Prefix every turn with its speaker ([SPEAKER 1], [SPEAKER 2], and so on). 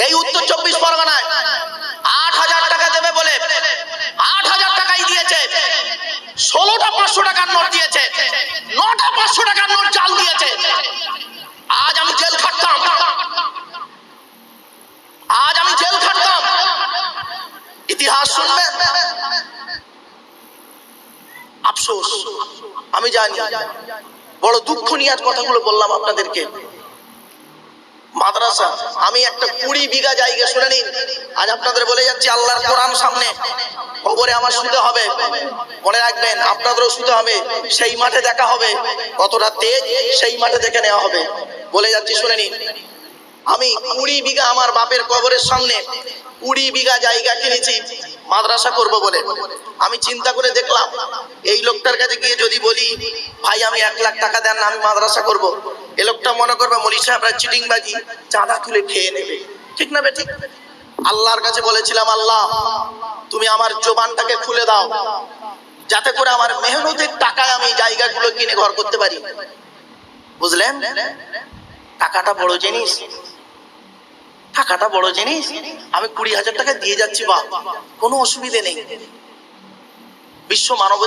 [SPEAKER 1] এই উত্তর 24 পরগনায় 8,000 টাকা দেবে বলে 8,000 টাকাই দিয়েছে, 16টা 500 টাকার নোট দিয়েছে, 9টা 500 টাকার নোট জাল দিয়েছে। আজ আমি জেল খাটতাম, আজ আমি জেল খাটতাম। ইতিহাস শুনবেন, আফসোস আমি জানি, বড় দুঃখ নিয়ে আজ কথাগুলো বললাম আপনাদেরকে। মাদ্রাসা, আমি একটা 20 বিঘা জায়গা, শুনে নিন, আজ আপনাদের বলে যাচ্ছি, আল্লাহর কোরআন সামনে, কবরে আমার শুতে হবে, মনে রাখবেন আপনাদেরও শুতে হবে, সেই মাঠে দেখা হবে, কতটা তেজ সেই মাঠে দেখে নেওয়া হবে। বলে যাচ্ছি শুনে নিন, আমি 20 বিঘা আমার বাপের কবরের সামনে 20 বিঘা জায়গা কিনেছি মাদ্রাসা করব বলে। আমি চিন্তা করে দেখলাম, এই লোকটার কাছে গিয়ে যদি বলি ভাই আমি 1 লাখ টাকা দেন, আমি মাদ্রাসা করব, এ লোকটা মনে করবে মৌলী সাহেবরা চিটিংবাজি, চাঁদা তুলে খেয়ে নেবে, ঠিক না ঠিক? আল্লাহর কাছে বলেছিলাম, আল্লাহ তুমি আমার জবানটাকে খুলে দাও, যাতে করে আমার মেহনতের টাকায় আমি জায়গাগুলো কিনে ঘর করতে পারি। বুঝলেন, টাকাটা বড় জিনিস, টাকাটা বড় জিনিস। আমি 20,000 টাকা দিয়ে যাচ্ছি, বা কোনো অসুবিধে নেই। বিশ্ব মানব